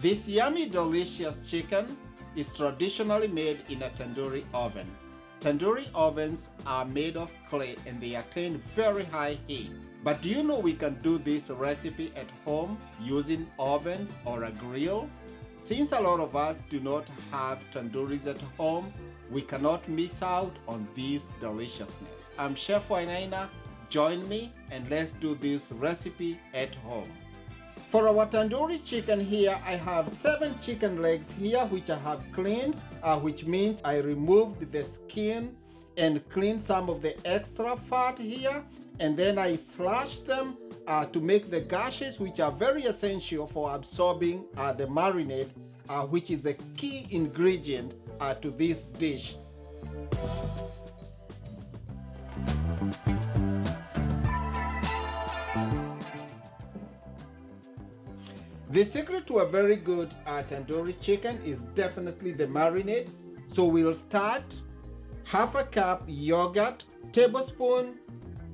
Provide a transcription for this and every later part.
This yummy delicious chicken is traditionally made in a tandoori oven. Tandoori ovens are made of clay and they attain very high heat. But do you know we can do this recipe at home using ovens or a grill? Since a lot of us do not have tandooris at home, we cannot miss out on this deliciousness. I'm Chef Wainaina. Join me and let's do this recipe at home. For our tandoori chicken here, I have 7 chicken legs here which I have cleaned, which means I removed the skin and cleaned some of the extra fat here, and then I slashed them to make the gashes, which are very essential for absorbing the marinade, which is the key ingredient to this dish. The secret to a very good tandoori chicken is definitely the marinade. So we'll start half a cup yogurt, tablespoon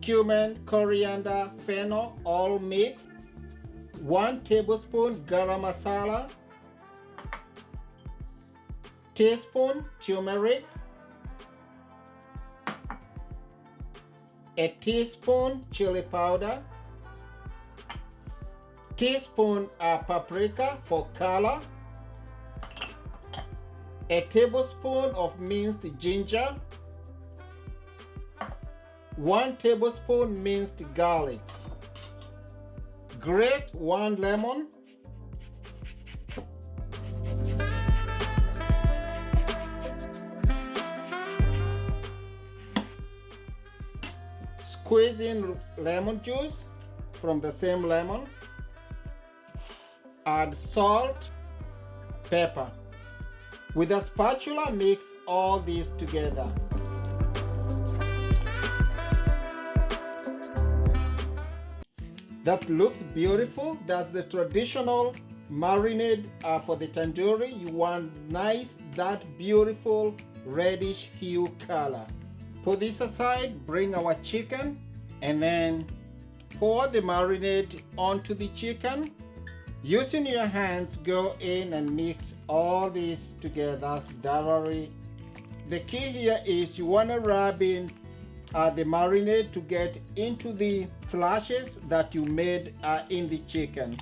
cumin, coriander, fennel, all mixed, 1 tablespoon garam masala, teaspoon turmeric, a teaspoon chili powder, teaspoon paprika for color, a tablespoon of minced ginger, 1 tablespoon minced garlic, grate 1 lemon, squeeze in lemon juice from the same lemon, add salt, pepper. With a spatula, mix all these together. That looks beautiful. That's the traditional marinade for the tandoori. You want nice, that beautiful reddish hue color. Put this aside, bring our chicken, and then pour the marinade onto the chicken. Using your hands, go in and mix all this together thoroughly. The key here is you want to rub in the marinade to get into the slashes that you made in the chicken.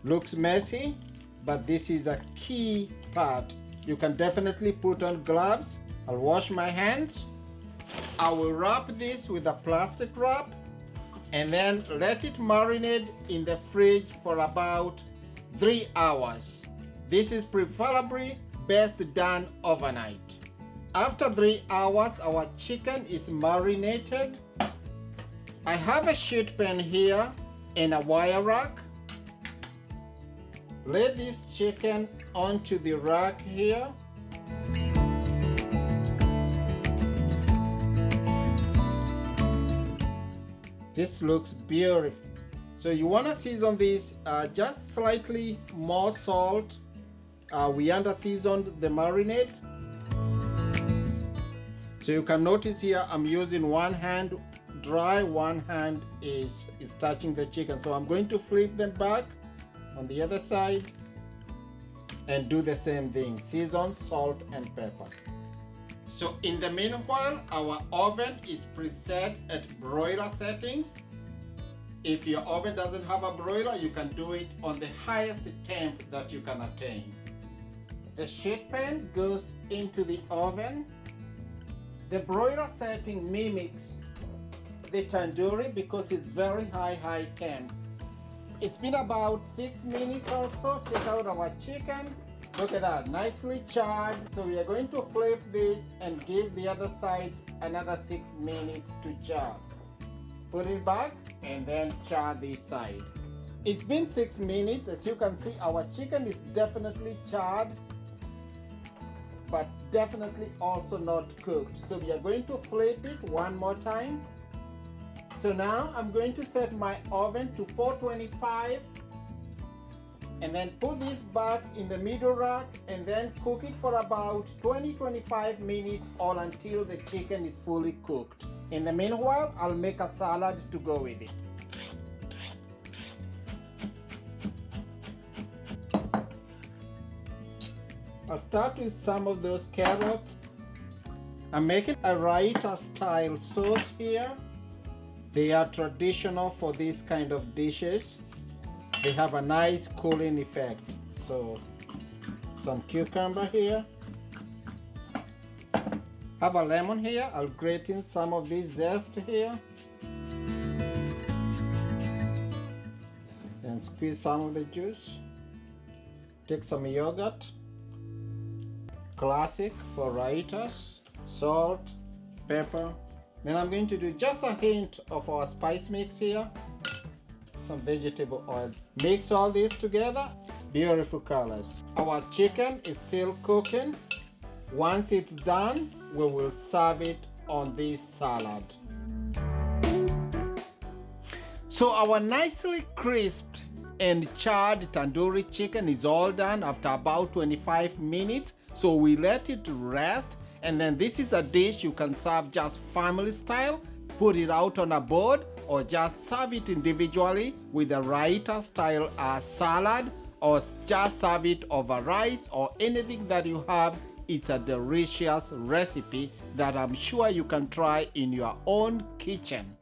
Looks messy, but this is a key part. You can definitely put on gloves. I'll wash my hands. I will wrap this with a plastic wrap and then let it marinate in the fridge for about 3 hours. This is preferably best done overnight. After 3 hours, our chicken is marinated. I have a sheet pan here and a wire rack. Lay this chicken onto the rack here. This looks beautiful. So you want to season this just slightly more salt. We under seasoned the marinade. So you can notice here I'm using one hand dry, one hand is touching the chicken. So I'm going to flip them back on the other side and do the same thing. Season, salt and pepper. So in the meanwhile, our oven is preset at broiler settings. If your oven doesn't have a broiler, you can do it on the highest temp that you can attain. The sheet pan goes into the oven. The broiler setting mimics the tandoori because it's very high temp. It's been about 6 minutes or so. Take out our chicken. Look at that, nicely charred. So we are going to flip this and give the other side another 6 minutes to char. Put it back and then char this side. It's been 6 minutes. As you can see, our chicken is definitely charred, but definitely also not cooked. So we are going to flip it one more time. So now I'm going to set my oven to 425 and then put this back in the middle rack and then cook it for about 20-25 minutes or until the chicken is fully cooked. In the meanwhile, I'll make a salad to go with it. I'll start with some of those carrots. I'm making a Raita style sauce here. They are traditional for these kind of dishes. They have a nice cooling effect. So some cucumber here. Have a lemon here. I'll grate in some of this zest here. And squeeze some of the juice. Take some yogurt. Classic for Raitas. Salt, pepper. Then I'm going to do just a hint of our spice mix here. Some vegetable oil. Mix all this together. Beautiful colors. Our chicken is still cooking. Once it's done, we will serve it on this salad. So our nicely crisped and charred tandoori chicken is all done after about 25 minutes. So we let it rest. And then this is a dish you can serve just family style, put it out on a board, or just serve it individually with a Raita style salad, or just serve it over rice or anything that you have. It's a delicious recipe that I'm sure you can try in your own kitchen.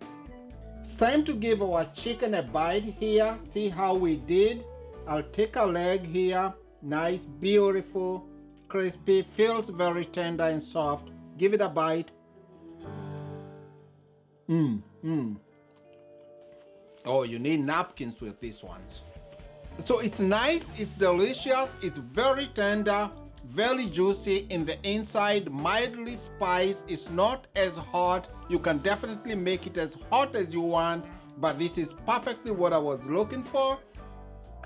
It's time to give our chicken a bite here. See how we did. I'll take a leg here. Nice, beautiful, crispy, feels very tender and soft. Give it a bite. Oh, you need napkins with these ones. So it's nice, it's delicious, it's very tender, very juicy in the inside, mildly spiced. It's not as hot. You can definitely make it as hot as you want, but this is perfectly what I was looking for.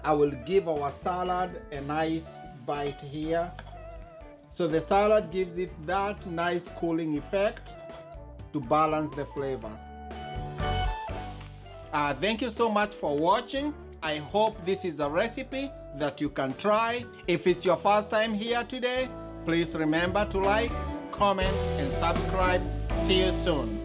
I will give our salad a nice bite here. So the salad gives it that nice cooling effect to balance the flavors. Thank you so much for watching. I hope this is a recipe that you can try. If it's your first time here today, please remember to like, comment, and subscribe. See you soon.